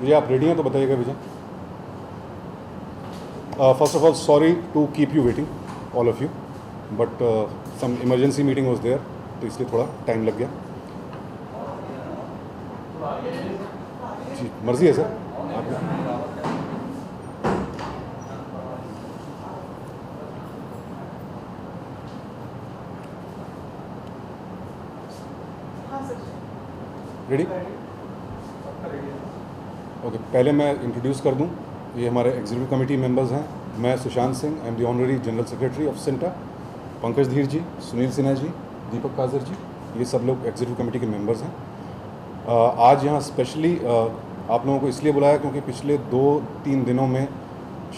विजय आप रेडी हैं तो बताइएगा Vijay. First of all sorry to keep you waiting all of you, but some emergency meeting was there, तो इसलिए थोड़ा टाइम लग गया। जी मर्जी है सर आपकी। रेडी? ओके, पहले मैं इंट्रोड्यूस कर दूं, ये हमारे एग्जीक्यूटिव कमेटी मेंबर्स हैं। मैं Sushant Singh, I am the honorary general secretary of CINTAA. Pankaj धीर जी, सुनील सिन्हा जी, दीपक काजर जी, ये सब लोग एग्जीक्यूटिव कमेटी के मेंबर्स हैं। आज यहाँ स्पेशली आप लोगों को इसलिए बुलाया क्योंकि पिछले 2-3 दिनों में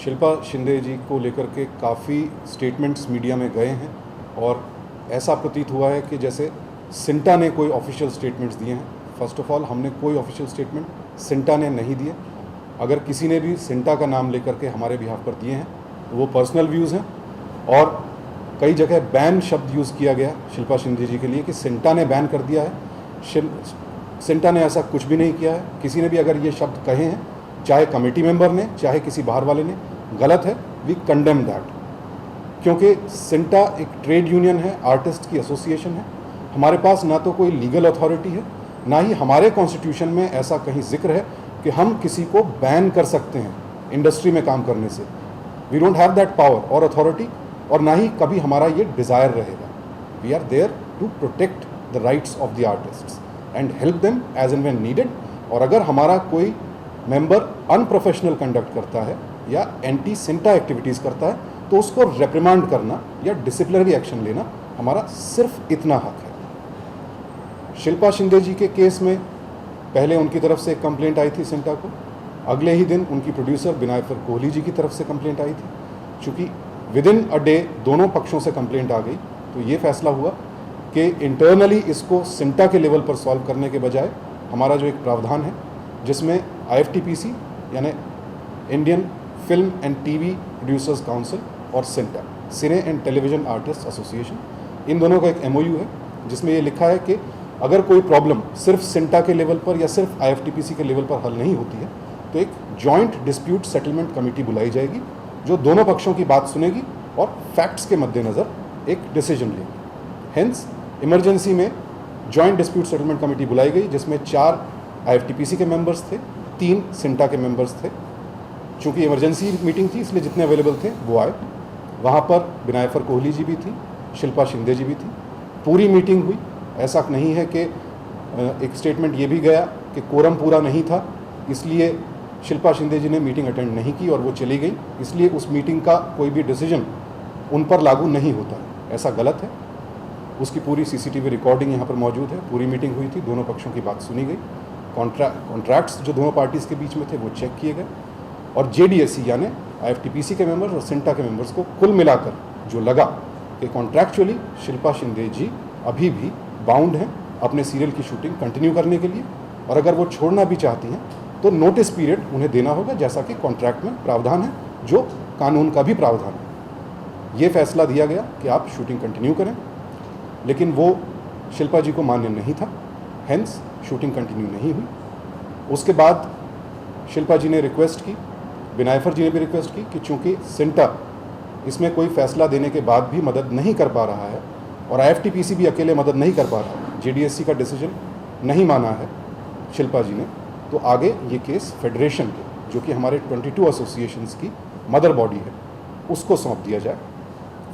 शिल्पा शिंदे जी को लेकर के काफ़ी स्टेटमेंट्स मीडिया में गए हैं और ऐसा प्रतीत हुआ है कि जैसे सिंटा ने कोई ऑफिशियल स्टेटमेंट्स दिए हैं। फर्स्ट ऑफ ऑल, हमने कोई ऑफिशियल स्टेटमेंट सिंटा ने नहीं दिए। अगर किसी ने भी सिंटा का नाम लेकर के हमारे बिहाफ पर दिए हैं तो वो पर्सनल व्यूज़ हैं, और कई जगह बैन शब्द यूज़ किया गया शिल्पा शिंदे जी के लिए कि सिंटा ने बैन कर दिया है। सिंटा ने ऐसा कुछ भी नहीं किया है। किसी ने भी अगर ये शब्द कहे हैं, चाहे कमेटी मेंबर ने चाहे किसी बाहर वाले ने, गलत है। वी कंडेम दैट, क्योंकि सिंटा एक ट्रेड यूनियन है, आर्टिस्ट की एसोसिएशन है। हमारे पास ना तो कोई लीगल अथॉरिटी है, ना ही हमारे कॉन्स्टिट्यूशन में ऐसा कहीं जिक्र है कि हम किसी को बैन कर सकते हैं इंडस्ट्री में काम करने से। We don't have that power और अथॉरिटी, और ना ही कभी हमारा ये डिज़ायर रहेगा। We are there to protect the rights of the artists and help them as and when needed. और अगर हमारा कोई मेंबर अनप्रोफेशनल कंडक्ट करता है या एंटी सिंटा एक्टिविटीज़ करता है तो उसको रेप्रिमांड करना या डिसिप्लिनरी एक्शन लेना हमारा सिर्फ इतना हक है। शिल्पा शिंदे जी के केस में पहले उनकी तरफ से एक कंप्लेंट आई थी सिंटा को, अगले ही दिन उनकी प्रोड्यूसर बिनायफर कोहली जी की तरफ से कंप्लेंट आई थी। चूँकि विद इन अ डे दोनों पक्षों से कंप्लेंट आ गई, तो ये फैसला हुआ कि इंटरनली इसको सिंटा के लेवल पर सॉल्व करने के बजाय हमारा जो एक प्रावधान है जिसमें IFTPC यानी Indian film and TV producers council और सिंटा, सिने एंड टेलीविज़न आर्टिस्ट एसोसिएशन, इन दोनों का एक MOU है जिसमें ये लिखा है कि अगर कोई प्रॉब्लम सिर्फ सिंटा के लेवल पर या सिर्फ IFTPC के लेवल पर हल नहीं होती है तो एक जॉइंट डिस्प्यूट सेटलमेंट कमेटी बुलाई जाएगी जो दोनों पक्षों की बात सुनेगी और फैक्ट्स के मद्देनज़र एक डिसीजन लेगी। हेंस इमरजेंसी में जॉइंट डिस्प्यूट सेटलमेंट कमेटी बुलाई गई जिसमें 4 IFTPC के मेंबर्स थे, 3 सिंटा के मेंबर्स थे। चूँकि इमरजेंसी मीटिंग थी इसलिए जितने अवेलेबल थे वो आए। वहाँ पर बिनायफर कोहली जी भी थी, शिल्पा शिंदे जी भी थी। पूरी मीटिंग हुई। ऐसा नहीं है कि एक स्टेटमेंट ये भी गया कि कोरम पूरा नहीं था इसलिए शिल्पा शिंदे जी ने मीटिंग अटेंड नहीं की और वो चली गई, इसलिए उस मीटिंग का कोई भी डिसीजन उन पर लागू नहीं होता है। ऐसा गलत है। उसकी पूरी CCTV रिकॉर्डिंग यहाँ पर मौजूद है। पूरी मीटिंग हुई थी, दोनों पक्षों की बात सुनी गई, कॉन्ट्रैक्ट्स जो दोनों पार्टीज़ के बीच में थे वो चेक किए गए, और JDSC यानी IFTPC के मेंबर्स और सिंटा के मेंबर्स को कुल मिलाकर जो लगा कि कॉन्ट्रैक्चुअली शिल्पा शिंदे जी अभी भी बाउंड हैं अपने सीरियल की शूटिंग कंटिन्यू करने के लिए, और अगर वो छोड़ना भी चाहती हैं तो नोटिस पीरियड उन्हें देना होगा जैसा कि कॉन्ट्रैक्ट में प्रावधान है, जो कानून का भी प्रावधान है। ये फैसला दिया गया कि आप शूटिंग कंटिन्यू करें, लेकिन वो शिल्पा जी को मान्य नहीं था, हेंस शूटिंग कंटिन्यू नहीं हुई। उसके बाद शिल्पा जी ने रिक्वेस्ट की, बिनायफर जी ने भी रिक्वेस्ट की कि चूँकि सिंटा इसमें कोई फैसला देने के बाद भी मदद नहीं कर पा रहा है और IFTPC भी अकेले मदद नहीं कर पा रहा है, JDSC का डिसीजन नहीं माना है शिल्पा जी ने, तो आगे ये केस फेडरेशन के, जो कि हमारे 22 एसोसिएशंस की मदर बॉडी है, उसको सौंप दिया जाए।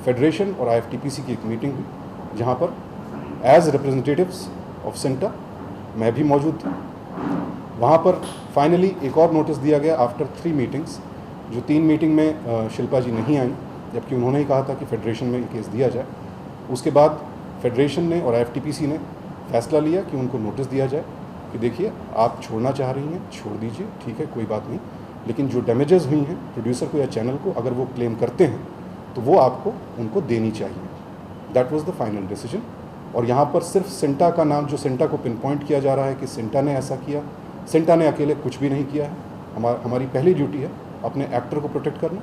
फेडरेशन और IFTPC की एक मीटिंग हुई जहाँ पर एज रिप्रेजेंटेटिव्स ऑफ सिंटा मैं भी मौजूद था। वहाँ पर फाइनली एक और नोटिस दिया गया आफ्टर 3 मीटिंग्स, जो 3 मीटिंग में शिल्पा जी नहीं आई, जबकि उन्होंने ही कहा था कि फेडरेशन में ये केस दिया जाए। उसके बाद फेडरेशन ने और IFTPC ने फैसला लिया कि उनको नोटिस दिया जाए कि देखिए आप छोड़ना चाह रही हैं, छोड़ दीजिए, ठीक है, कोई बात नहीं, लेकिन जो डैमेजेस हुई हैं प्रोड्यूसर को या चैनल को, अगर वो क्लेम करते हैं तो वो आपको उनको देनी चाहिए। That was the final decision. और यहाँ पर सिर्फ सिंटा का नाम, जो सिंटा को पिन पॉइंट किया जा रहा है कि सिंटा ने ऐसा किया, सिंटा ने अकेले कुछ भी नहीं किया है। हमारी पहली ड्यूटी है अपने एक्टर को प्रोटेक्ट करना,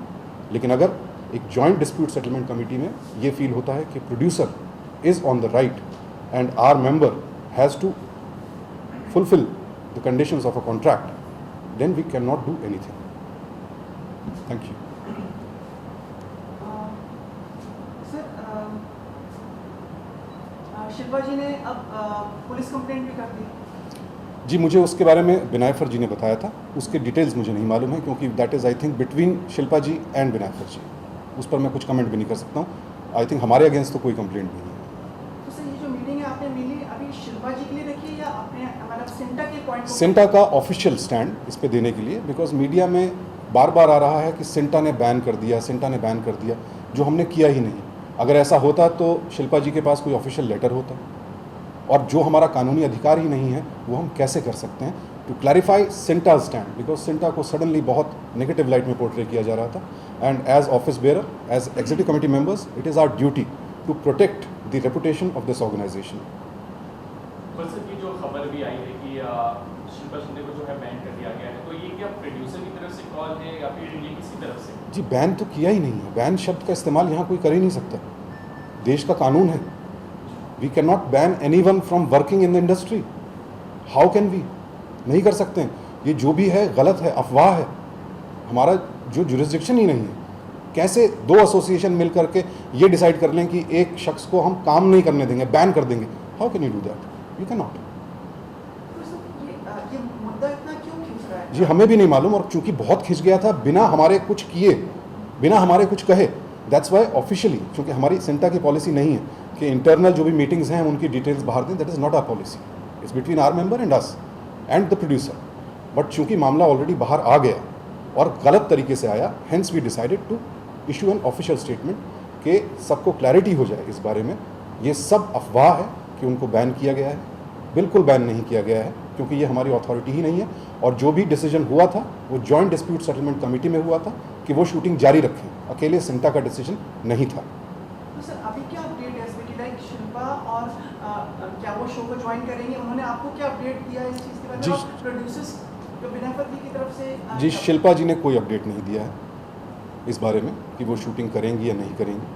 लेकिन अगर एक जॉइंट डिस्प्यूट सेटलमेंट कमेटी में ये फील होता है कि producer is on the right and our member has to fulfill the conditions of a contract, then we cannot do anything. Thank you. Sir, Shilpa ji ने अब पुलिस कंप्लेंट भी कर दी। जी, मुझे उसके बारे में बिनायफर जी ने बताया था, उसके डिटेल्स मुझे नहीं मालूम है, क्योंकि that is I think between Shilpa ji and Binaifer ji, उस पर मैं कुछ कमेंट भी नहीं कर सकता हूँ। आई थिंक हमारे अगेंस्ट तो कोई कंप्लेंट नहीं है। तो सर, ये जो मीटिंग है आपने मिली अभी शिल्पा जी के लिए रखी है या अपने मतलब सिंटा के पॉइंट को? सिंटा का ऑफिशियल स्टैंड इस पे देने के लिए, बिकॉज मीडिया में बार बार आ रहा है कि सिंटा ने बैन कर दिया, सिंटा ने बैन कर दिया, जो हमने किया ही नहीं। अगर ऐसा होता तो शिल्पा जी के पास कोई ऑफिशियल लेटर होता, और जो हमारा कानूनी अधिकार ही नहीं है वो हम कैसे कर सकते हैं to clarify CINTAA stand, because CINTAA को सडनली बहुत नेगेटिव लाइट में पोर्ट्रे किया जा रहा था। And as office bearer, as executive committee members, it is our duty to protect the reputation of this organisation. Sir, ये जो खबर भी आई है कि शिल्पा शिंदे को जो है बैन कर दिया गया है, तो ये क्या प्रोड्यूसर की तरफ से कॉल है या फिर ये किसी तरफ से? जी, बैन तो किया ही नहीं है, बैन शब्द का इस्तेमाल यहाँ कोई कर ही नहीं सकता, देश का कानून है। We can not ban any one from working in the industry. How can we? नहीं कर सकते हैं। ये जो भी है गलत है, अफवाह है, हमारा जो जुरिस्डिक्शन ही नहीं है। कैसे दो एसोसिएशन मिल करके ये डिसाइड कर लें कि एक शख्स को हम काम नहीं करने देंगे, बैन कर देंगे? How can you do that? You can not. ये मुद्दा इतना क्यों खींच रहा है? जी, हमें भी नहीं मालूम, और चूंकि बहुत खिंच गया था बिना हमारे कुछ किए, बिना हमारे कुछ कहे, दैट्स वाई ऑफिशियली, क्योंकि हमारी सिंटा की पॉलिसी नहीं है कि इंटरनल जो भी मीटिंग्स हैं उनकी डिटेल्स बाहर दें, that is not our policy. It's between our member and us and the producer. But चूंकि मामला ऑलरेडी बाहर आ गया और गलत तरीके से आया, hence we decided to issue an official statement कि सबको क्लैरिटी हो जाए इस बारे में। ये सब अफवाह है कि उनको बैन किया गया है, बिल्कुल बैन नहीं किया गया है, क्योंकि ये हमारी अथॉरिटी ही नहीं है। और जो भी डिसीजन हुआ था वो जॉइंट डिस्प्यूट सेटलमेंट कमेटी में हुआ था कि वो शूटिंग जारी रखें, अकेले सिंटा का डिसीजन नहीं था। तो सर, अभी क्या अपडेट है इसमें कि लाइक शिल्पा और क्या वो शो को ज्वाइन करेंगे? उन्होंने आपको क्या अपडेट दिया इस चीज़ के बारे जी। में? प्रोड्यूसर्स जो बिनाफर जी की तरफ से जी, शिल्पा जी ने कोई अपडेट नहीं दिया है इस बारे में कि वो शूटिंग करेंगी या नहीं करेंगी।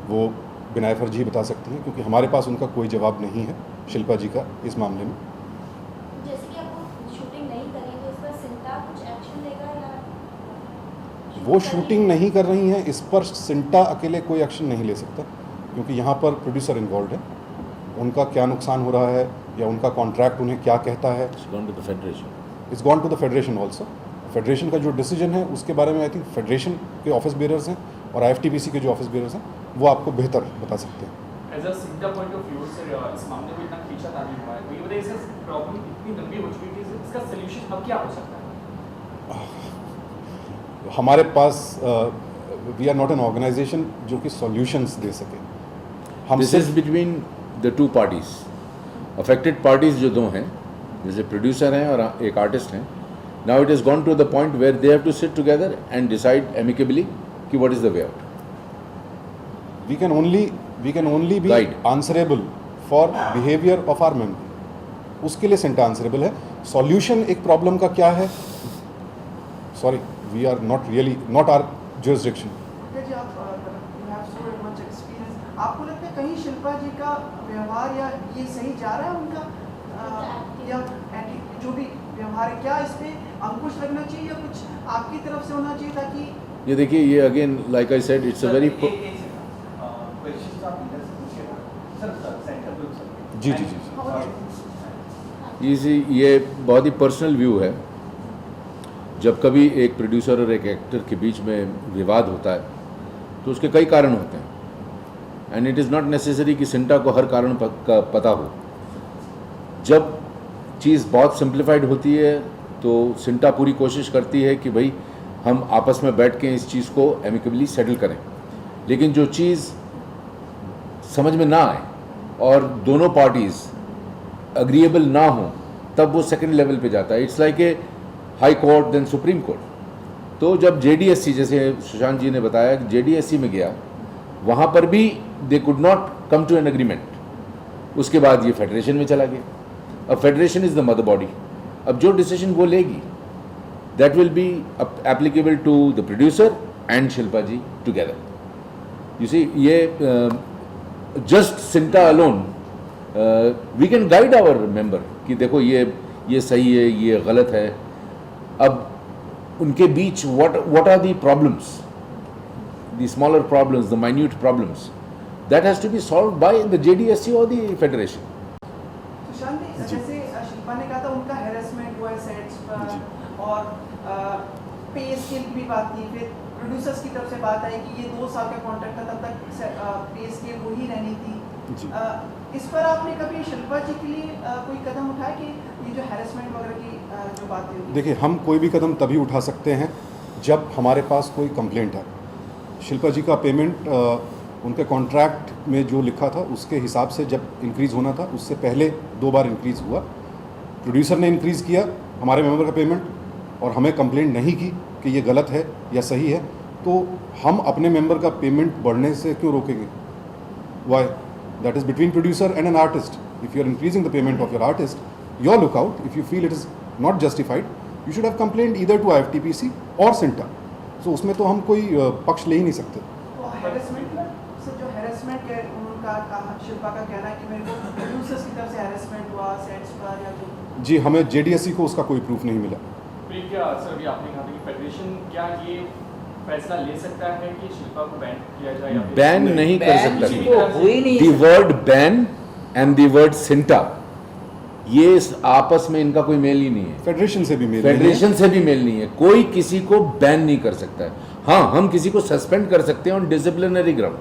वो बिनायफर जी बता सकती हैं, क्योंकि हमारे पास उनका कोई जवाब नहीं है शिल्पा जी का इस मामले में। जैसे कि आपको शूटिंग नहीं करी तो इस पर सिंटा कुछ एक्शन लेगा या? वो शूटिंग नहीं कर रही हैं, इस पर सिंटा अकेले कोई एक्शन नहीं ले सकता, क्योंकि यहाँ पर प्रोड्यूसर इन्वॉल्व है। उनका क्या नुकसान हो रहा है या उनका कॉन्ट्रैक्ट उन्हें क्या कहता है, it's gone to the federation also. Federation का जो डिसीजन है उसके बारे में आई थिंक फेडरेशन के ऑफिस बेयरर्स हैं और IFTBC के जो ऑफिस बेयरर्स हैं वो आपको बेहतर बता सकते हैं। As a CINTAA point of view से इस मामले में इतना खींचातानी हुआ है, तो ये बताइए इसका प्रॉब्लम इतनी लंबी हो चुकी है कि इसका सलूशन अब क्या हो सकता है? हमारे पास we are not an organisation जो कि सॉल्यूशंस दे सके। हम this is between the two parties. Affected parties जो दो हैं, जैसे प्रोड्यूसर हैं और एक आर्टिस्ट हैं, now it is gone to the point where they have to sit together and decide amicably कि what is the way out. We can only be Right. Answerable for behaviour of our member, उसके लिए CINTAA answerable है। Solution एक problem का क्या है, sorry, we are not our jurisdiction. जी, आप you have so much experience. आपको लगता है कहीं शिल्पा जी का व्यवहार या ये सही जा रहा है उनका या जो भी व्यवहार है, क्या इस पे अंकुश लगना चाहिए या कुछ आपकी तरफ से होना चाहिए ताकि? ये देखिए, ये again like I said, it's a very जी जी जी ये बहुत ही पर्सनल व्यू है। जब कभी एक प्रोड्यूसर और एक एक्टर के बीच में विवाद होता है तो उसके कई कारण होते हैं, and it is not necessary कि सिंटा को हर कारण का पता हो। जब चीज़ बहुत सिंप्लीफाइड होती है तो सिंटा पूरी कोशिश करती है कि भाई हम आपस में बैठ के इस चीज़ को एमिकेबली सेटल करें, लेकिन जो चीज़ समझ में ना आए और दोनों पार्टीज़ अग्रीएबल ना हो तब वो सेकंड लेवल पे जाता है। It's like a high court then supreme court. तो जब JDSC, जैसे सुशांत जी ने बताया, JDSC में गया, वहाँ पर भी they could not come to an agreement. उसके बाद ये फेडरेशन में चला गया। अब federation is the mother body. अब जो डिसीजन वो लेगी that will be applicable to the producer and Shilpa ji together. You see, ये just CINTAA alone we can guide our member कि देखो ये सही है, ये गलत है, अब उनके बीच what are the problems, the smaller problems, the minute problems, that has to be solved by the JDSC or the federation. Sushant जी, जैसे शिल्पा ने कहा था उनका हैरेसमेंट हुआ है सेट्स पर और पे स्केल की भी बात थी, फिर प्रोड्यूसर्स की तरफ से बात आई कि ये 2 साल का कॉन्ट्रैक्ट था, तब तक पे स्केल वही रहनी थी जी। इस पर आपने कभी शिल्पा जी के लिए कोई कदम उठाया कि ये जो हैरेसमेंट वगैरह की जो बातें हुई? देखिए, हम कोई भी कदम तभी उठा सकते हैं जब हमारे पास कोई कंप्लेंट है। शिल्पा जी का पेमेंट उनके कॉन्ट्रैक्ट में जो लिखा था उसके हिसाब से जब इंक्रीज़ होना था उससे पहले 2 बार इंक्रीज़ हुआ। प्रोड्यूसर ने इंक्रीज़ किया हमारे मेंबर का पेमेंट और हमें कंप्लेंट नहीं की कि ये गलत है या सही है, तो हम अपने मेंबर का पेमेंट बढ़ने से क्यों रोकेंगे? Why? That is between producer and an artist. If you are increasing the payment of your artist, your lookout, if you feel it is not justified, you should have complaint either to IFTPC और सिंटा। सो उसमें तो हम कोई पक्ष ले ही नहीं सकते। तो हैरेसमेंट से जो हैरेसमेंट है उनका शिल्पा का कहना है कि मेरे को प्रोड्यूसर्स की तरफ से हैरेसमेंट हुआ सेट्स पर या जो जी, हमें JDSC को उसका कोई प्रूफ नहीं मिला। फिर क्या सर, अभी आपने कहा था कि फेडरेशन क्या ये फैसला ले सकता है कि शिल्पा को बैन किया जाए या फिर बैन नहीं कर बैन सकता। तो हो ही नहीं दी सकता। Word ban and the word CINTAA, ये आपस में इनका कोई मेल ही नहीं है। फेडरेशन से भी मेल नहीं है। फेडरेशन से भी मेल नहीं है। कोई किसी को बैन नहीं कर सकता है। हाँ, हम किसी को सस्पेंड कर सकते हैं ऑन डिसिप्लिनरी ग्राउंड,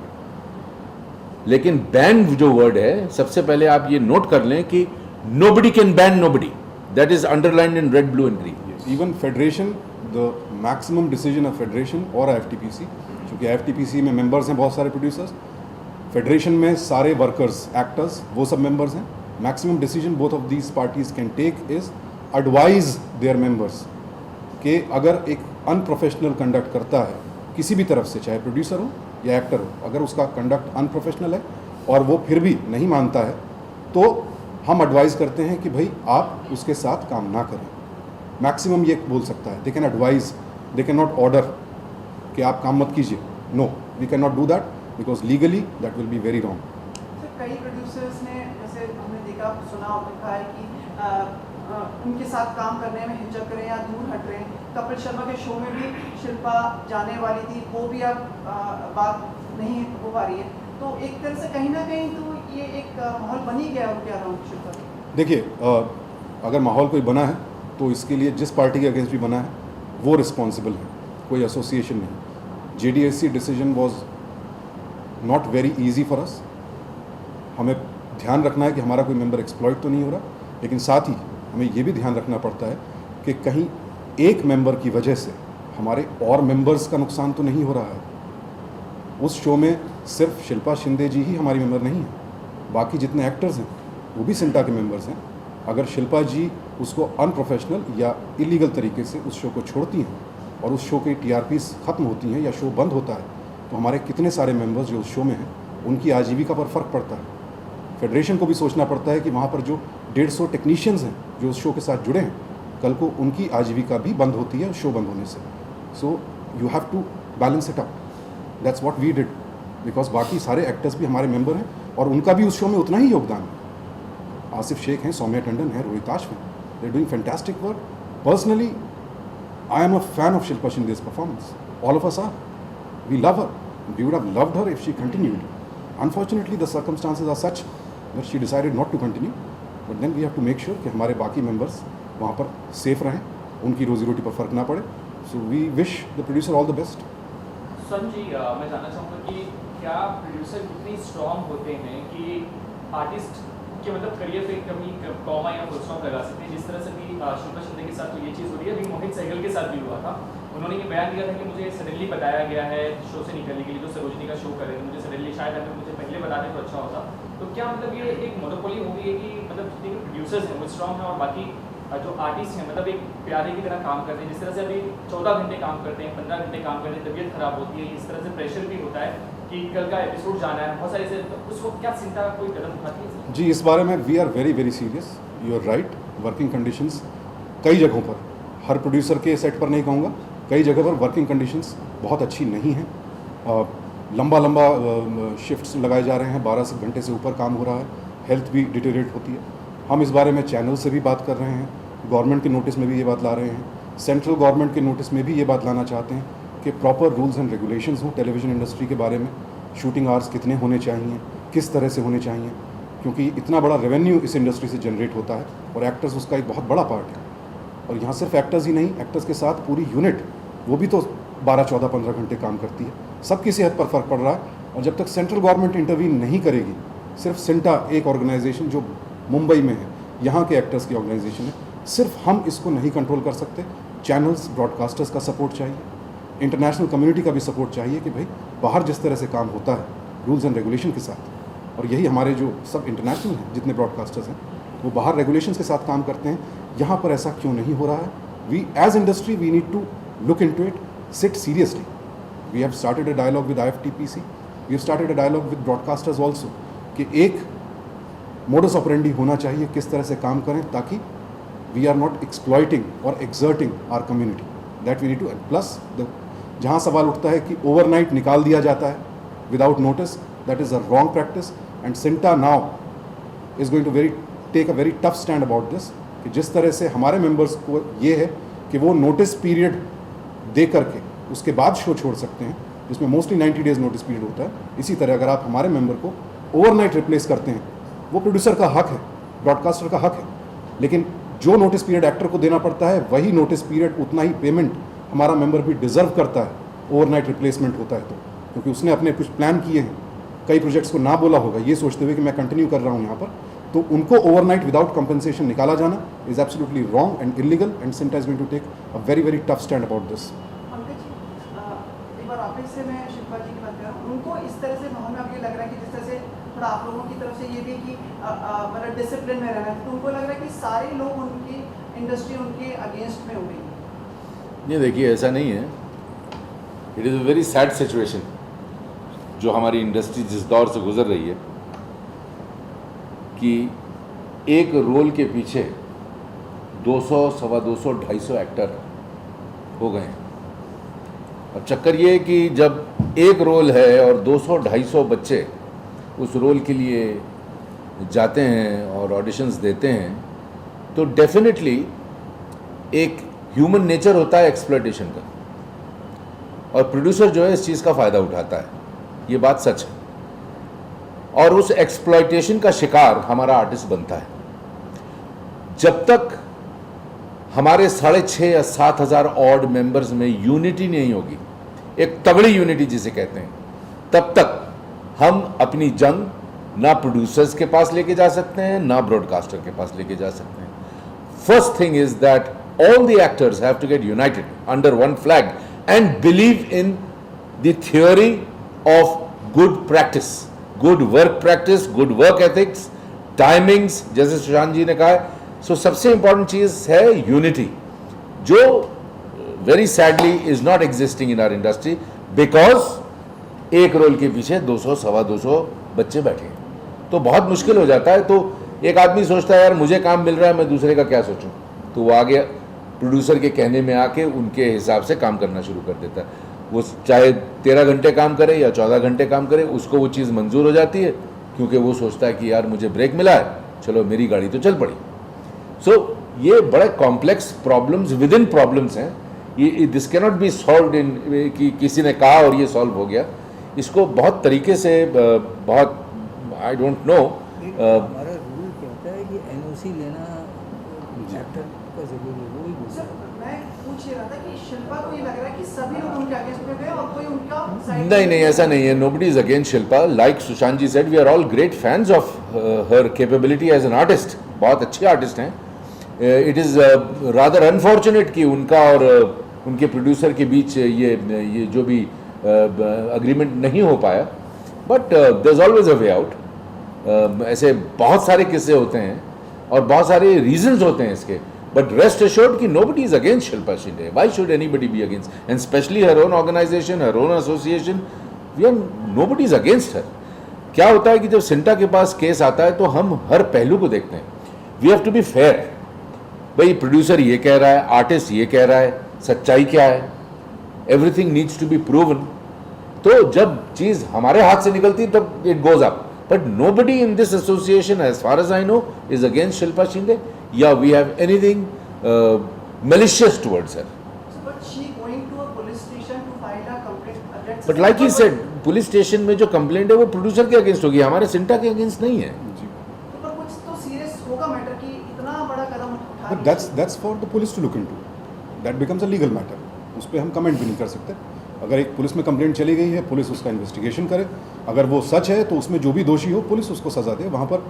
लेकिन बैन जो वर्ड है, सबसे पहले आप ये नोट कर लें कि nobody can ban nobody, that is underlined in red, blue and green. Even federation, the maximum decision of federation और IFTPC, क्योंकि IFTPC में मेंबर्स हैं बहुत सारे प्रोड्यूसर्स, फेडरेशन में सारे वर्कर्स, एक्टर्स, वो सब मेंबर्स हैं। Maximum decision both of these parties can take is advise their members कि अगर एक अनप्रोफेशनल कंडक्ट करता है किसी भी तरफ से, चाहे प्रोड्यूसर हो या एक्टर हो, अगर उसका कंडक्ट अनप्रोफेशनल है और वो फिर भी नहीं मानता है, तो हम एडवाइज़ करते हैं कि भाई आप उसके साथ काम ना करें। मैक्सिमम ये बोल सकता है, they can advise, they can not order कि आप काम मत कीजिए। No, we can not do that because legally that will be very wrong. Sir, कई प्रोड्यूसर्स ने, जैसे हमने देखा सुना होता है कि उनके साथ काम करने में हिचक रहे हैं या दूर हट रहे हैं। कपिल शर्मा के शो में भी शिल्पा जाने वाली थी, वो भी अब बात नहीं हो पा रही है, तो एक तरह से कहीं ना कहीं तो ये एक माहौल बन ही गया उनके अराउंड शिल्पा का। देखिए, अगर माहौल कोई बना है तो इसके लिए जिस पार्टी के अगेंस्ट भी बना है वो रिस्पॉन्सिबल है, कोई एसोसिएशन नहीं। JDSC decision was not very easy for us. हमें ध्यान रखना है कि हमारा कोई मेंबर एक्सप्लॉइट तो नहीं हो रहा, लेकिन साथ ही हमें ये भी ध्यान रखना पड़ता है कि कहीं एक मेंबर की वजह से हमारे और मेंबर्स का नुकसान तो नहीं हो रहा है। उस शो में सिर्फ शिल्पा शिंदे जी ही हमारी मेंबर नहीं है, बाकी जितने एक्टर्स हैं वो भी सिंटा के मेंबर्स हैं। अगर शिल्पा जी उसको अनप्रोफेशनल या इलीगल तरीके से उस शो को छोड़ती हैं और उस शो की TRPs ख़त्म होती हैं या शो बंद होता है, तो हमारे कितने सारे मेंबर्स जो उस शो में हैं उनकी आजीविका पर फ़र्क पड़ता है। फेडरेशन को भी सोचना पड़ता है कि वहाँ पर जो 150 टेक्नीशियंस हैं जो उस शो के साथ जुड़े हैं, कल को उनकी आजीविका भी बंद होती है शो बंद होने से। So you have to balance it up. That's what we did, because बाकी सारे एक्टर्स भी हमारे मेंबर हैं और उनका भी उस शो में उतना ही योगदान है। आसिफ शेख हैं, सौम्या टंडन है, रोहिताश हैं, they are doing fantastic work. Personally I am a fan of Shilpa Shinde's performance. All of us are, we love her, we would have loved her if she continued. Unfortunately, the circumstances are such that she decided not to continue. But then we have to make sure कि हमारे बाकी members वहाँ पर safe रहें, उनकी रोजी रोटी पर फ़र्क ना पड़े। So we wish the producer all the best. सन जी, मैं जानना चाहूँगा कि क्या प्रोड्यूसर इतने स्ट्रॉन्ग होते हैं कि आर्टिस्ट के मतलब करियर पे कभी कॉमा या फुल स्टॉप लगा सकते हैं? जिस तरह से भी शिल्पा शिंदे के साथ तो ये चीज़ हो रही है, अभी मोहित सहगल के साथ भी हुआ था। उन्होंने ये बयान दिया था कि मुझे सडनली बताया गया है शो से निकलने के लिए, जो सरोजनी का शो कर रहे थे, मुझे सडनली, शायद अगर मुझे पहले बता दें तो अच्छा होता। तो क्या मतलब ये एक मोनोपोली हो गई है कि मतलब जितने प्रोड्यूसर्स हैं वो स्ट्रॉन्ग हैं और बाकी जो आर्टिस्ट हैं मतलब एक प्यारे की तरह काम करते हैं? जिस तरह से अभी 14 घंटे काम करते हैं, 15 घंटे काम करते हैं, तबीयत खराब होती है, इस तरह से प्रेशर भी होता है कि कल का एपिसोड जाना है, बहुत सारे से, तो उस वक्त क्या चिंता कोई कदम उठाती है? जी, इस बारे में we are very very serious. You are right, working conditions कई जगहों पर, हर प्रोड्यूसर के सेट पर नहीं कहूँगा, कई जगह पर वर्किंग कंडीशंस बहुत अच्छी नहीं हैं। लंबा लंबा शिफ्ट्स लगाए जा रहे हैं, 12 घंटे से ऊपर काम हो रहा है, हेल्थ भी डिटेरिएट होती है। हम इस बारे में चैनल से भी बात कर रहे हैं, गवर्नमेंट के नोटिस में भी ये बात ला रहे हैं सेंट्रल गवर्नमेंट के नोटिस में भी ये बात लाना चाहते हैं कि प्रॉपर रूल्स एंड रेगुलेशंस हों टेलीविज़न इंडस्ट्री के बारे में, शूटिंग आवर्स कितने होने चाहिए, किस तरह से होने चाहिए, क्योंकि इतना बड़ा रेवेन्यू इस इंडस्ट्री से जनरेट होता है और एक्टर्स उसका एक बहुत बड़ा पार्ट है। और यहाँ सिर्फ एक्टर्स ही नहीं, एक्टर्स के साथ पूरी यूनिट वो भी तो 12, 14, 15 घंटे काम करती है। सबकी सेहत पर फ़र्क पड़ रहा है और जब तक सेंट्रल गवर्नमेंट इंटरवीन नहीं करेगी, सिर्फ सिंटा एक ऑर्गेनाइजेशन जो मुंबई में है, यहाँ के एक्टर्स की ऑर्गेनाइजेशन है, सिर्फ हम इसको नहीं कंट्रोल कर सकते। चैनल्स, ब्रॉडकास्टर्स का सपोर्ट चाहिए, इंटरनेशनल कम्युनिटी का भी सपोर्ट चाहिए कि भाई बाहर जिस तरह से काम होता है रूल्स एंड रेगुलेशन के साथ, और यही हमारे जो सब इंटरनेशनल हैं जितने ब्रॉडकास्टर्स हैं वो बाहर रेगुलेशंस के साथ काम करते हैं, यहाँ पर ऐसा क्यों नहीं हो रहा है। We as industry we need to look into it, sit seriously. We have started a dialogue with IFTPC, we have started a dialogue with broadcasters also कि एक मोडस ऑपरेंडी होना चाहिए किस तरह से काम करें ताकि वी आर नॉट एक्सप्लॉइटिंग और exerting our community, that we need to. Plus जहाँ सवाल उठता है कि ओवरनाइट निकाल दिया जाता है without notice, that is a wrong practice and CINTAA now is going to take a very tough stand about this कि जिस तरह से हमारे मेंबर्स को ये है कि वो नोटिस पीरियड दे करके उसके बाद शो छोड़ सकते हैं, जिसमें मोस्टली 90 डेज़ नोटिस पीरियड होता है। इसी तरह अगर आप हमारे मेंबर को ओवरनाइट रिप्लेस करते हैं, वो प्रोड्यूसर का हक है, ब्रॉडकास्टर का हक है, लेकिन जो नोटिस पीरियड एक्टर को देना पड़ता है वही नोटिस पीरियड, उतना ही पेमेंट हमारा मेंबर भी डिजर्व करता है ओवरनाइट रिप्लेसमेंट होता है तो, क्योंकि उसने अपने कुछ प्लान किए हैं, कई प्रोजेक्ट्स को ना बोला होगा ये सोचते हुए कि मैं कंटिन्यू कर रहा हूँ यहाँ पर, तो उनको ओवरनाइट विदाउट कंपनसेशन निकाला जाना is absolutely wrong and illegal and CINTAA is going to take a very very tough stand about this. Pankaj ji, एक बार वापस से मैं शिल्पा जी की बात कर रहा हूँ, उनको इस तरह से माहौल में अब ये लग रहा है कि जिस तरह से थोड़ा आप लोगों की तरफ से ये भी कि मतलब डिसिप्लिन में रहना है, तो उनको लग रहा है कि सारे लोग उनकी इंडस्ट्री उनके अगेंस्ट में हो गई। ये देखिए ऐसा नहीं है, it is a very sad situation जो हमारी इंडस्ट्री जिस दौर से गुजर रही है कि एक रोल के पीछे 200, 250, 250 एक्टर हो गए हैं। अब चक्कर ये है कि जब एक रोल है और 200, 250 बच्चे उस रोल के लिए जाते हैं और ऑडिशंस देते हैं, तो डेफिनेटली एक ह्यूमन नेचर होता है एक्सप्लॉयटेशन का, और प्रोड्यूसर जो है इस चीज़ का फ़ायदा उठाता है, ये बात सच है, और उस एक्सप्लॉयटेशन का शिकार हमारा आर्टिस्ट बनता है। जब तक हमारे 6,500 या 7,000 ऑड मेंबर्स में यूनिटी नहीं होगी, एक तगड़ी यूनिटी जिसे कहते हैं, तब तक हम अपनी जंग ना प्रोड्यूसर्स के पास लेके जा सकते हैं ना ब्रॉडकास्टर के पास लेके जा सकते हैं। First thing is that all the actors have to get united under one flag and believe in the theory of good practice, good work practice, good work ethics, timings, जैसे सुशांत जी ने कहा है। So सबसे important चीज़ है unity, जो very sadly is not existing in our industry because एक role के पीछे 200, 250 बच्चे बैठे हैं, तो बहुत मुश्किल हो जाता है। तो एक आदमी सोचता है यार मुझे काम मिल रहा है, मैं दूसरे का क्या सोचूं, तो वो आगे प्रोड्यूसर के कहने में आके उनके हिसाब से काम करना शुरू कर देता है। वो चाहे 13 घंटे काम करे या 14 घंटे काम करे, उसको वो चीज़ मंजूर हो जाती है, क्योंकि वो सोचता है कि यार मुझे ब्रेक मिला है, चलो मेरी गाड़ी तो चल पड़ी। सो ये बड़े complex problems with in problems हैं, ये this cannot be solve in कि किसी ने कहा और ये सॉल्व हो गया। इसको बहुत तरीके से बहुत आई डोंट नो हमारा रूल कहता है कि NOC लेना एक्टर का जरूरी है, वो भी बोलता सर है। मैं पूछ रहा था कि शिल्पा को ये लग रहा है कि सभी लोग उनके अगेंस्ट में गए और कोई उनका side नहीं नहीं ऐसा नहीं है, nobody is against Shilpa. Like Sushant ji said, we are all great fans of her capability as an artist. बहुत अच्छी आर्टिस्ट हैं। It is rather unfortunate कि उनका और उनके प्रोड्यूसर के बीच ये जो भी अग्रीमेंट नहीं हो पाया, but there is always a way out. ऐसे बहुत सारे किस्से होते हैं और बहुत सारे रीजंस होते हैं इसके, बट रेस्ट एश्योर्ड कि nobody is against Shilpa Shinde. Why should anybody be against, and specially her own organisation, her own association, we are nobody is against her. क्या होता है कि जब सिंटा के पास केस आता है तो हम हर पहलू को देखते हैं। We have to be fair, भाई प्रोड्यूसर ये कह रहा है, आर्टिस्ट ये कह रहा है, सच्चाई क्या है, everything needs to be proven. तो जब चीज़ हमारे हाथ से निकलती तब it goes up, but nobody in this association as far as I know is against Shilpa Shinde, या we have anything malicious towards her. So, but she going to a police station to file a complaint against. But like he said, police station में जो complaint है वो producer के against होगी, हमारे सिंटा के against नहीं है. जी. तो पर कुछ तो सीरियस होगा मैटर कि इतना बड़ा कदम उठा But लिया. that's for the police to look into. That becomes a legal matter. उस पर हम कमेंट भी नहीं कर सकते. अगर एक पुलिस में कंप्लेंट चली गई है, पुलिस उसका इन्वेस्टिगेशन करे, अगर वो सच है तो उसमें जो भी दोषी हो पुलिस उसको सजा दे. वहाँ पर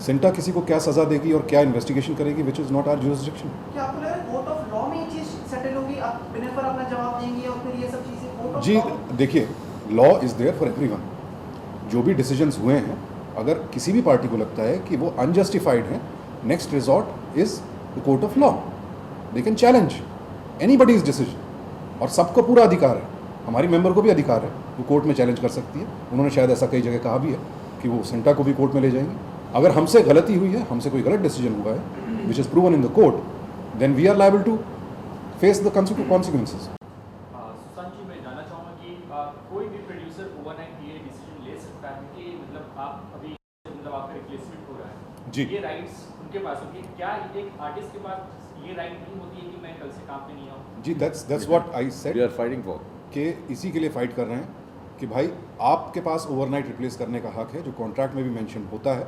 सिंटा किसी को क्या सजा देगी और क्या इन्वेस्टिगेशन करेगी, which is not our jurisdiction. क्या आपको लग रहा है कोर्ट ऑफ लॉ में ये चीज सेटल होगी, आप बिना पर अपना जवाब देंगे और फिर ये सब चीजें कोर्ट ऑफ जी लॉ. देखिए, law is there for everyone. जो भी डिसीजंस हुए हैं, अगर किसी भी पार्टी को लगता है कि वो अनजस्टिफाइड है, next resort is the court of law. They can challenge anybody's decision और सबको पूरा अधिकार है. हमारी मेंबर को भी अधिकार है, वो कोर्ट में चैलेंज कर सकती है. उन्होंने शायद ऐसा कई जगह कहा भी है कि वो सिंटा को भी कोर्ट में ले जाएंगे. अगर हमसे गलती हुई है, हमसे कोई गलत डिसीजन हुआ है which is proven in the court, then we are liable to face the consequences. Sushant ji, मैं जानना चाहूँगा कि कोई भी प्रोड्यूसर ओवरनाइट ये डिसीजन ले सकता है कि मतलब आप अभी मतलब आपका रिप्लेसमेंट हो रहा है जी. ये राइट्स उनके पास होती है क्या? एक आर्टिस्ट के पास ये राइट नहीं होती है कि मैं कल से काम पे नहीं आऊँ? जी, that's what I We said are fighting for. कि इसी के लिए फाइट कर रहे हैं कि भाई आपके पास ओवरनाइट रिप्लेस करने का हक है, जो कॉन्ट्रैक्ट में भी मेंशन होता है,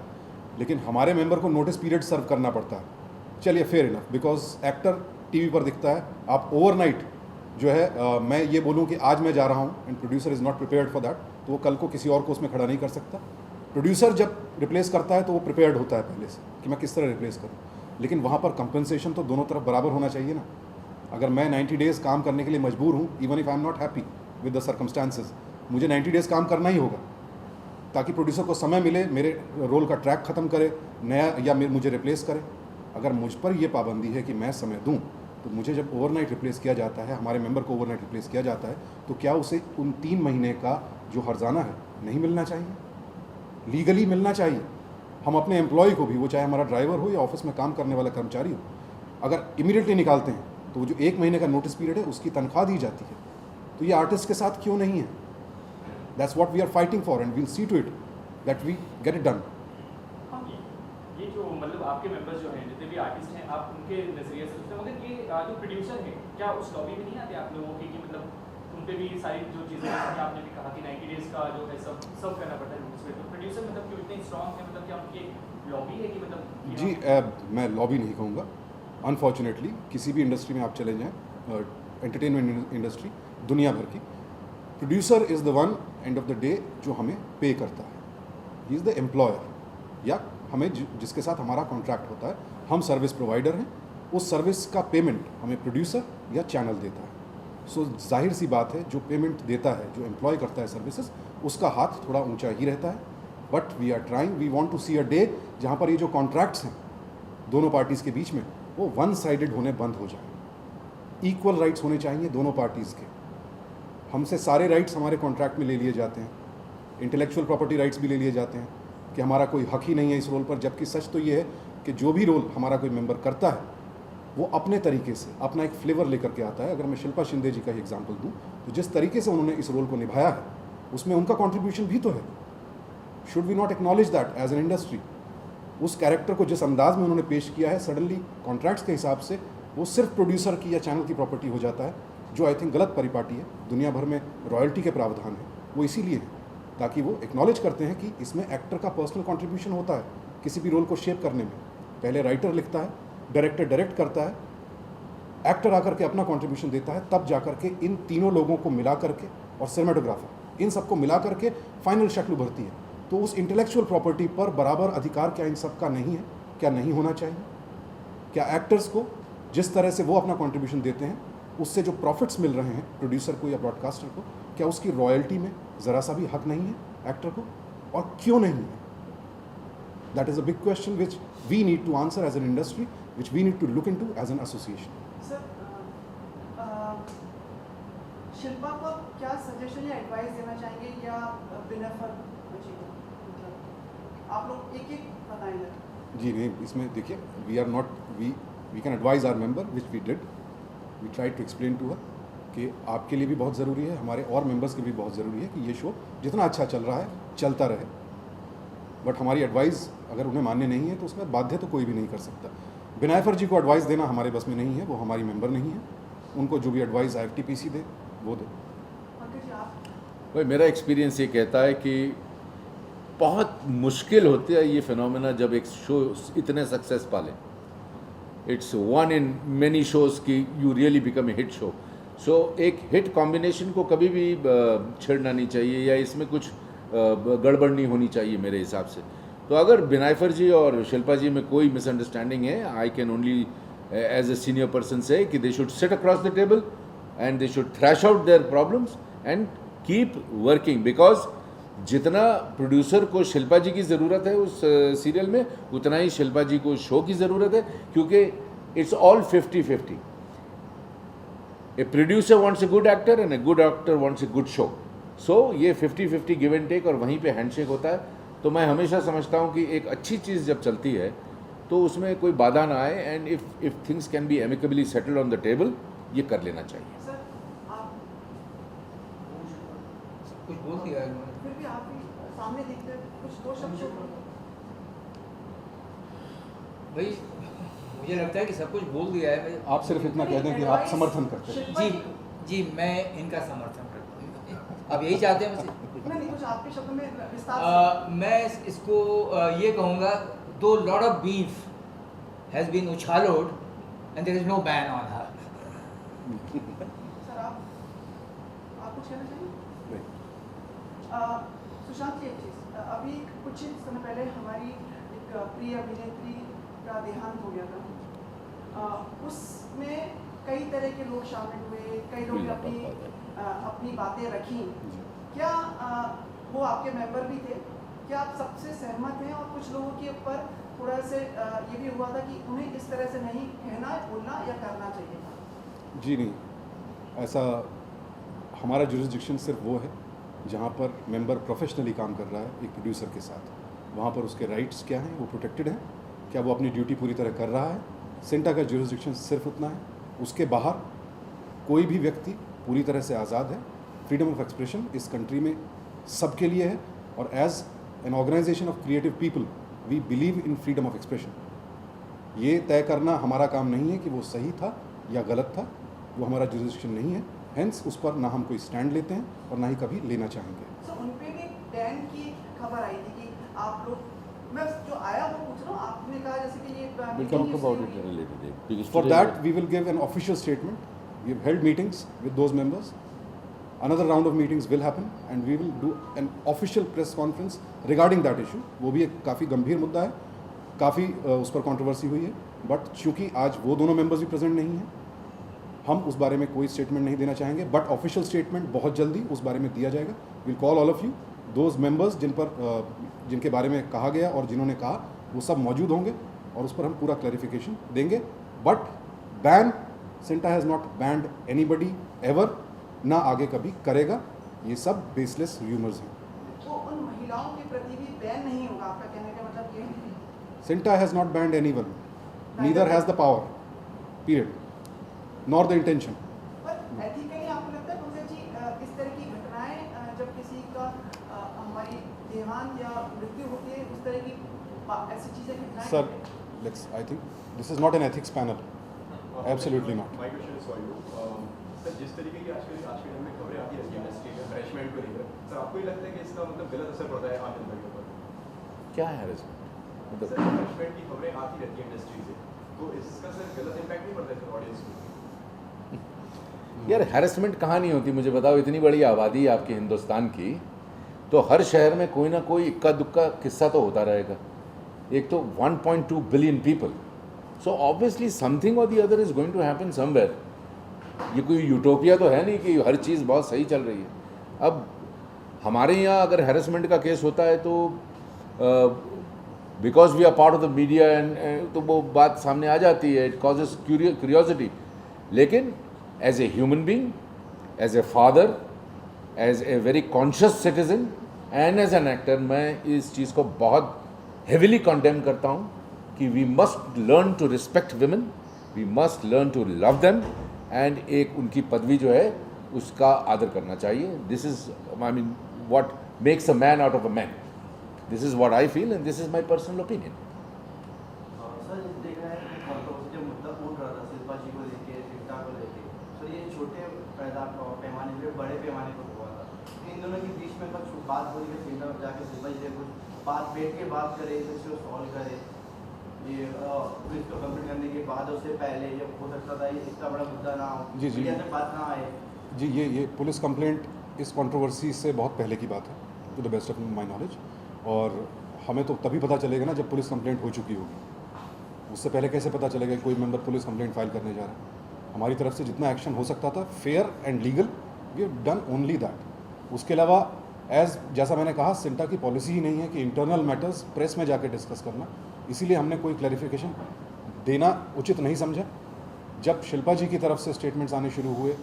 लेकिन हमारे मेंबर को नोटिस पीरियड सर्व करना पड़ता है. चलिए fair enough, because actor TV पर दिखता है. आप ओवरनाइट जो है मैं ये बोलूँ कि आज मैं जा रहा हूँ and producer is not prepared for that, तो वो कल को किसी और को उसमें खड़ा नहीं कर सकता. प्रोड्यूसर जब रिप्लेस करता है तो वो प्रिपेयर्ड होता है पहले से कि मैं किस तरह रिप्लेस करूँ, लेकिन वहाँ पर कंपनसेशन तो दोनों तरफ बराबर होना चाहिए ना. अगर मैं 90 डेज़ काम करने के लिए मजबूर हूँ, even if I am not happy with the circumstances, मुझे 90 डेज़ काम करना ही होगा ताकि प्रोड्यूसर को समय मिले, मेरे रोल का ट्रैक ख़त्म करे, नया या मुझे रिप्लेस करे. अगर मुझ पर ये पाबंदी है कि मैं समय दूँ, तो मुझे जब ओवरनाइट रिप्लेस किया जाता है, हमारे मेंबर को ओवरनाइट रिप्लेस किया जाता है, तो क्या उसे उन 3 महीने का जो हर्जाना है नहीं मिलना चाहिए? लीगली मिलना चाहिए. हम अपने एम्प्लॉय को भी, वो चाहे हमारा ड्राइवर हो या ऑफिस में काम करने वाला कर्मचारी हो, अगर इमीडिएटली निकालते हैं तो वो जो 1 महीने का नोटिस पीरियड है उसकी तनख्वाह दी जाती है. तो ये आर्टिस्ट के साथ क्यों नहीं है? That's what we are fighting for and we'll see to it that we get it done. ये जो मतलब आपके मेंबर्स जो हैं, जितने भी आर्टिस्ट हैं, आप उनके नजरिए से सोचते हैं, मगर ये जो प्रोड्यूसर हैं, क्या उस लॉबी में नहीं आते आप लोगों की कि मतलब उन पे भी सारी जो चीज़ें जैसे कि आपने भी कहा कि 90 डेज़ का जो है सब करना पड़ता है नोटिस पे, तो प्रोड्यूसर मतलब क्यों इतने स्ट्रॉन्ग है? मतलब क्या उनकी लॉबी है कि मतलब जी मैं लॉबी नहीं कहूँगा. अनफॉर्चुनेटली किसी भी इंडस्ट्री में आप चले जाएँ, एंटरटेनमेंट इंडस्ट्री दुनिया भर की, producer is the one end of the day जो हमें पे करता है. ही इज़ द एम्प्लॉयर, या हमें जिसके साथ हमारा कॉन्ट्रैक्ट होता है, हम सर्विस प्रोवाइडर हैं. उस सर्विस का पेमेंट हमें प्रोड्यूसर या चैनल देता है. सो जाहिर सी बात है, जो पेमेंट देता है, जो एम्प्लॉय करता है सर्विसेज, उसका हाथ थोड़ा ऊंचा ही रहता है. But we are trying, we want to see a day जहाँ पर ये जो कॉन्ट्रैक्ट्स हैं दोनों पार्टीज़ के बीच में, वो वन साइडेड होने बंद हो जाए. इक्वल राइट्स होने चाहिए दोनों पार्टीज़ के. हमसे सारे राइट्स हमारे कॉन्ट्रैक्ट में ले लिए जाते हैं, इंटेलेक्चुअल प्रॉपर्टी राइट्स भी ले लिए जाते हैं कि हमारा कोई हक ही नहीं है इस रोल पर, जबकि सच तो ये है कि जो भी रोल हमारा कोई मेंबर करता है वो अपने तरीके से अपना एक फ्लेवर लेकर के आता है. अगर मैं शिल्पा शिंदे जी का ही एग्जांपल दूं, तो जिस तरीके से उन्होंने इस रोल को निभाया है उसमें उनका कंट्रीब्यूशन भी तो है. Should we not acknowledge that as an industry? उस कैरेक्टर को जिस अंदाज में उन्होंने पेश किया है, सडनली कॉन्ट्रैक्ट्स के हिसाब से वो सिर्फ प्रोड्यूसर की या चैनल की प्रॉपर्टी हो जाता है, जो आई थिंक गलत परिपाटी है. दुनिया भर में रॉयल्टी के प्रावधान है, वो इसीलिए है ताकि वो एक्नॉलेज करते हैं कि इसमें एक्टर का पर्सनल कंट्रीब्यूशन होता है किसी भी रोल को शेप करने में. पहले राइटर लिखता है, डायरेक्टर डायरेक्ट करता है, एक्टर आकर के अपना कंट्रीब्यूशन देता है, तब जाकर के इन तीनों लोगों को मिला करके, और सिनेमाटोग्राफर, इन सबको मिला करके फाइनल शक्ल उभरती है. तो उस इंटेलेक्चुअल प्रॉपर्टी पर बराबर अधिकार क्या इन सब का नहीं है? क्या नहीं होना चाहिए? क्या एक्टर्स को जिस तरह से वो अपना कंट्रीब्यूशन देते हैं, उससे जो प्रॉफिट्स मिल रहे हैं प्रोड्यूसर को या ब्रॉडकास्टर को, क्या उसकी रॉयल्टी में ज़रा सा भी हक नहीं है एक्टर को? और क्यों नहीं है? That is a big question which we need to answer as an industry, which we need to look into as an association. Sir, Shilpa को आप क्या सजेशन या एडवाइस देना चाहेंगे, या बेनफर मतलब आप लोग एक एक बताएंगे? जी नहीं, इसमें देखिए, we are not, we can advise our member which we did. We try to explain to her कि आपके लिए भी बहुत ज़रूरी है, हमारे और मेंबर्स के भी बहुत ज़रूरी है कि ये शो जितना अच्छा चल रहा है चलता रहे. बट हमारी एडवाइस अगर उन्हें मान्य नहीं है तो उसमें बाध्य तो कोई भी नहीं कर सकता. बिनायफर जी को एडवाइस देना हमारे बस में नहीं है, वो हमारी मेंबर नहीं है। उनको जो भी एडवाइस IFTPC दे वो दे। पंकज जी आप भाई मेरा एक्सपीरियंस ये कहता है कि बहुत मुश्किल होती है ये फिनोमेना जब एक शो इतने सक्सेस पाले। It's one in many shows की you really become a hit show. So एक हिट कॉम्बिनेशन को कभी भी छेड़ना नहीं चाहिए या इसमें कुछ गड़बड़ नहीं होनी चाहिए मेरे हिसाब से। तो अगर बिनायफर जी और शिल्पा जी में कोई मिसअंडरस्टैंडिंग है, I can only as a senior person say कि they should sit across the table and they should thrash out their problems and keep working, because जितना प्रोड्यूसर को शिल्पा जी की ज़रूरत है उस सीरियल में, उतना ही शिल्पा जी को शो की ज़रूरत है, क्योंकि it's all 50-50। A producer wants a good actor and a good actor wants a good show. So ये 50-50 गिव एंड टेक और वहीं पे हैंडशेक होता है। तो मैं हमेशा समझता हूँ कि एक अच्छी चीज़ जब चलती है तो उसमें कोई बाधा ना आए, and if things can be amicably settled on the table, ये कर लेना चाहिए। सर आप कुछ बोल दिया है उन्होंने। फिर भी आप भी सामने देखते हैं, कुछ दो शब्द भाई मुझे लगता है कि सब कुछ बोल दिया है भाई। आप सिर्फ इतना कह दें कि आप समर्थन करते हैं। शिल्पा जी जी मैं इनका समर्थन करता हूँ। अब यही चाहते हैं मुझसे। नहीं कुछ आपके शब्द में विस्तार से मैं इसको ये कहूँगा, though lot of beef has been उछालोड and there is no ban on her. Sir आप कुछ कहना चाहिए? सुशांत जी एक चीज़, अभी कुछ ही समय पहले हमारी एक प्रिय अभिनेत्री का देहांत हो गया था। उसमें कई तरह के लोग शामिल हुए, कई लोग अपनी बातें रखी। क्या वो आपके मेंबर भी थे? क्या आप सबसे सहमत हैं? और कुछ लोगों के ऊपर थोड़ा से ये भी हुआ था कि उन्हें इस तरह से नहीं कहना, बोलना या करना चाहिए था। जी नहीं, ऐसा हमारा जुरिस्डिक्शन सिर्फ वो है जहाँ पर मेंबर प्रोफेशनली काम कर रहा है एक प्रोड्यूसर के साथ। वहाँ पर उसके राइट्स क्या हैं, वो प्रोटेक्टेड हैं, क्या वो अपनी ड्यूटी पूरी तरह कर रहा है। सेंटा का जुरिस्डिक्शन सिर्फ उतना है, उसके बाहर कोई भी व्यक्ति पूरी तरह से आज़ाद है। फ्रीडम ऑफ एक्सप्रेशन इस कंट्री में सबके लिए है, और as an organisation of creative people we believe in freedom of expression. ये तय करना हमारा काम नहीं है कि वो सही था या गलत था, वो हमारा जुरिस्डिक्शन नहीं है। हेंस उस पर ना हम कोई स्टैंड लेते हैं और ना ही कभी लेना चाहेंगे। सर उन पे भी बैन की खबर आई थी कि आप लोग, मैं जो आया वो पूछ रहा हूँ, आपने कहा जैसे कि ये We'll talk about it at a later date. Because For today- that, we will give an official statement. We have held meetings with those members. Another round of meetings will happen, and we will do an official press conference regarding that issue. वो भी एक काफ़ी गंभीर मुद्दा है, काफ़ी उस पर कंट्रोवर्सी हुई है, बट चूंकि आज वो दोनों मेंबर्स भी प्रेजेंट नहीं हैं, हम उस बारे में कोई स्टेटमेंट नहीं देना चाहेंगे। बट ऑफिशियल स्टेटमेंट बहुत जल्दी उस बारे में दिया जाएगा। Will call all of you, those members जिनके बारे में कहा गया और जिन्होंने कहा, वो सब मौजूद होंगे और उस पर हम पूरा क्लैरिफिकेशन देंगे। But ban, Santa has not band anybody ever, ना आगे कभी करेगा। ये सब बेसलेस र्यूमर्स हैं। तो उन महिलाओं के प्रति भी बैन नहीं होगा, आपका कहने का मतलब ये है? Santa has not band anyone, neither has the power, period, nor the intention. पर एथिकली आपको लगता है पंकज जी, इस तरह की घटनाएं जब किसी का हमारी देहांत या मृत्यु होती है, उस तरह की ऐसी चीज़ें घटनाएं Sir, I think this is not an ethics panel. Absolutely not. My question is for you. Sir जिस तरीके की आज के टाइम में खबरें आती रहती हैं इंडस्ट्री में हरेसमेंट को लेकर, सर आपको ये लगता है कि इसका मतलब गलत असर पड़ता है आम जनता के ऊपर? क्या है harassment? मतलब सर हरेसमेंट की खबरें आती रहती हैं इंडस्ट्री से, तो इसका सर गलत इम्पैक्ट नहीं पड़ता है सर ऑडियंस को? यार हैरेसमेंट कहाँ नहीं होती, मुझे बताओ। इतनी बड़ी आबादी है आपके हिंदुस्तान की, तो हर शहर में कोई ना कोई इक्का दुक्का किस्सा तो होता रहेगा। एक तो 1.2 billion people, so obviously something और the other is going to happen somewhere. ये कोई यूटोपिया तो है नहीं कि हर चीज़ बहुत सही चल रही है। अब हमारे यहाँ अगर हैरेसमेंट का केस होता है तो because we are part of the media and तो वो बात सामने आ जाती है, इट कॉजेस क्यूरियोसिटी। लेकिन as a human being, as a father, as a very conscious citizen and as an actor, मैं इस चीज़ को बहुत हेविली कंडेम करता हूँ कि we must learn to respect women, we must learn to love them, and एक उनकी पदवी जो है उसका आदर करना चाहिए। This is I mean what makes a man out of a man. This is what I feel and this is my personal opinion. Sir देख रहे हैं छोटे पैमाने पे बड़े पैमाने पर हुआ था। इन दोनों के बीच में कुछ बात हो रही है, सेंटर में जाके सुबह से कुछ बात बैठ के बात करे, तो इसको सॉल्व करे। ये पुलिस को कंप्लीट करने के बाद उससे पहले ये हो सकता था ये इतना बड़ा मुद्दा ना हो, जी, जी। मीडिया तक बात ना आए। जी, ये पुलिस कंप्लेंट इस कंट्रोवर्सी से बहुत पहले की बात है, to the best of my knowledge. और हमें तो तभी पता चलेगा ना जब पुलिस कंप्लेंट हो चुकी होगी। उससे पहले कैसे पता चलेगा कि कोई मेंबर पुलिस कंप्लेंट फाइल करने जा रहा है। हमारी तरफ से जितना एक्शन हो सकता था fair and legal, we have done only that. उसके अलावा जैसा मैंने कहा, सिंटा की पॉलिसी ही नहीं है कि इंटरनल मैटर्स प्रेस में जाके डिस्कस करना, इसीलिए हमने कोई क्लैरिफिकेशन देना उचित नहीं समझा। जब शिल्पा जी की तरफ से स्टेटमेंट्स आने शुरू हुए,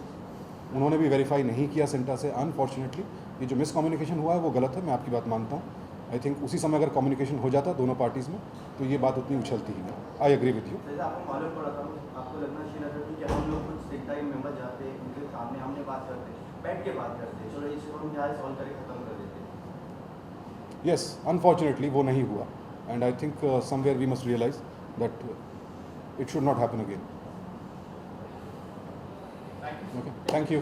उन्होंने भी वेरीफाई नहीं किया सिंटा से। अनफॉर्चुनेटली ये जो मिसकम्युनिकेशन हुआ है वो गलत है, मैं आपकी बात मानता हूँ। आई थिंक उसी समय अगर कम्युनिकेशन हो जाता दोनों पार्टीज़ में तो ये बात उतनी उछलती ही नहीं। I agree with you. जैसे आपको मालूम पड़ा था, आपको लगना चाहिए था कि हम लोग कुछ सिंटा के मेंबर जाते, उनके सामने हमने बात करते, बैठ के बात करते, चलो इसको हम यहाँ सॉल्व करके खत्म कर देते। यस, अनफॉर्चुनेटली वो नहीं हुआ, and I think somewhere we must realise that it should not happen again. Okay, thank you.